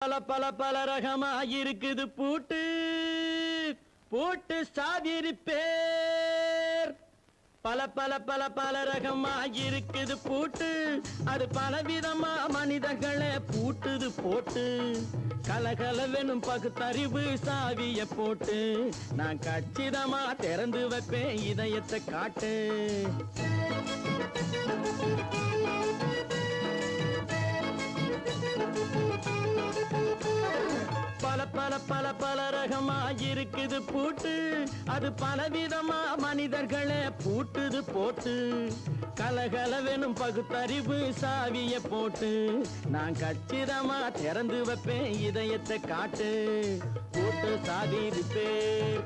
பல பல பல ரகமா இருக்குது பூட்டு பூட்டு சாதிரி பேர் பல பல பல பல ரகமா இருக்குது பூட்டு அது பலவிதமா மனிதர்களை பூட்டுது போட்டு கலகலவெனும் பகுத்தறிவு சாவிய போட்டு நான் கச்சிதமா திறந்து வைப்பேன் இதயத்தை காட்டு பல பல பல பல ரகமா இருக்குது பூட்டு அது பலவிதமா மனிதர்களை பூட்டுது போட்டு கலகலவெனும் பகுத்தறிவு சாவிய போட்டு நான் கச்சிதமா திறந்து வைப்பேன் இதயத்தை காட்டு பூட்டு சாதிரி பேர்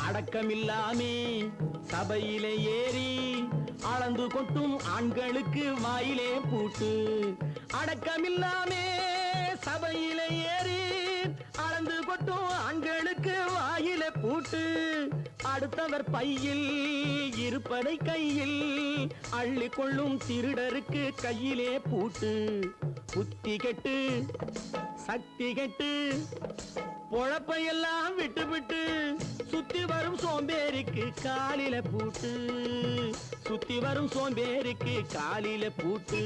அடக்கமில்லாமே சபையிலே ஏறி அளந்து கொட்டும் ஆண்களுக்கு வாயிலே பூட்டு அடக்கமில்லாமே சபையிலே ஏறி அளந்து கொட்டும் ஆண்களுக்கு வாயிலே பூட்டு அடுத்தவர் பையில் இருப்பதை கையில் அள்ளி கொள்ளும் திருடருக்கு கையிலே பூட்டு புத்தி கெட்டு சக்தி கெட்டு பொழப்பையெல்லாம் விட்டு விட்டு சுத்தி வரும் சோம்பேறிக்கு காலில பூட்டு சுத்தி வரும் சோம்பேறிக்கு காலில பூட்டு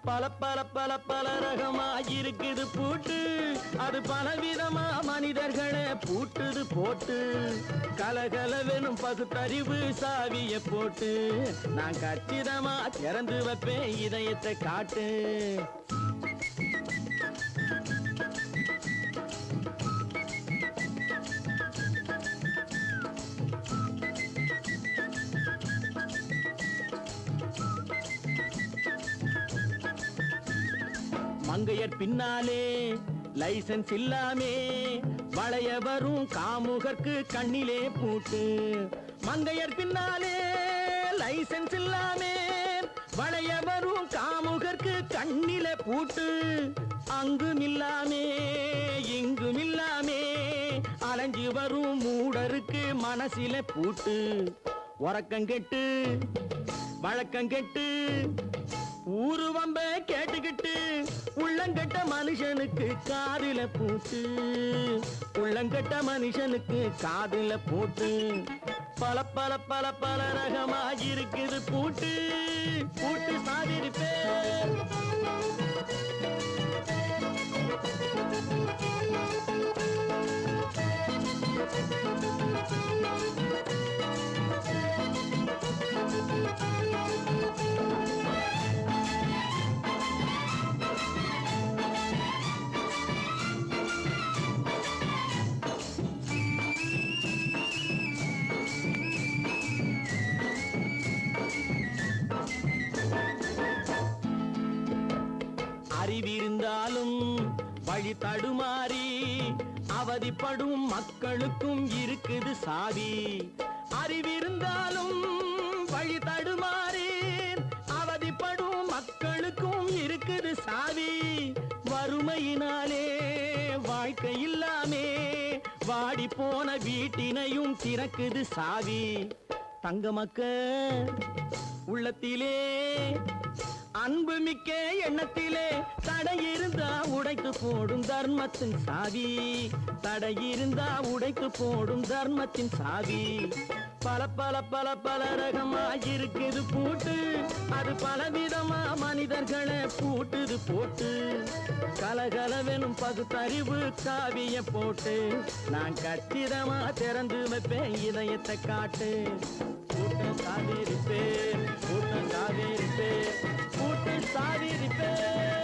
பல பல பல பல ரகமா இருக்குது பூட்டு அது பலவிதமா மனிதர்களை பூட்டுது போட்டு கலகலவெனும் பகுத்தறிவு சாவிய போட்டு நான் கச்சிதமா திறந்து வைப்பேன் இதயத்தை காட்டு மங்கையர் பின்னாலே லைசன்ஸ் இல்லாமே வளைய வரும் காமுகர்க்கு கண்ணிலே பூட்டு மங்கையர் பின்னாலே லைசன்ஸ் இல்லாமே வளைய வரும் காமுகர்க்கு கண்ணிலே பூட்டு அங்கும் இல்லாமே இங்கும் இல்லாமே அலைஞ்சு வரும் மூடருக்கு மனசில பூட்டு உறக்கங்கெட்டு வழக்கங்கெட்டு ஊரு வம்ப கேட்டுக்கிட்டு உள்ளங்கட்ட மனுஷனுக்கு காதில பூட்டு உள்ளங்கட்ட மனுஷனுக்கு காதில பூட்டு பல பல பல பல ரகமா இருக்குது பூட்டு பூட்டு சாதிரி பேர் அறிவிருந்தாலும் வழி தடுமாறி அவதிப்படும் மக்களுக்கும் இருக்குது சாவி அறிவிருந்தாலும் வழி தடுமாறி அவதிப்படும் மக்களுக்கும் இருக்குது சாவி வறுமையினாலே வாழ்க்கை இல்லாமே வாடி போன வீட்டினையும் திறக்குது சாவி தங்க மக்க உள்ளத்திலே அன்பு மிக்க எண்ணத்திலே தடை இருந்தா உடைத்து போடும் தர்மத்தின் சாவி தடை இருந்தா உடைத்து போடும் தர்மத்தின் சாவி பல பல பல பல ரகமா இருக்குது பூட்டு அது பலவிதமா மனிதர்களை பூட்டுது போட்டு கலகலவெனும் பகுத்தறிவு காவிய போட்டு நான் கச்சிதமா திறந்து வைப்பேன் இதயத்தை காட்டு பூட்டு சாதிரி பேர் பூட்டு சாதிரி பேர் பூட்டு சாதிரி பேர்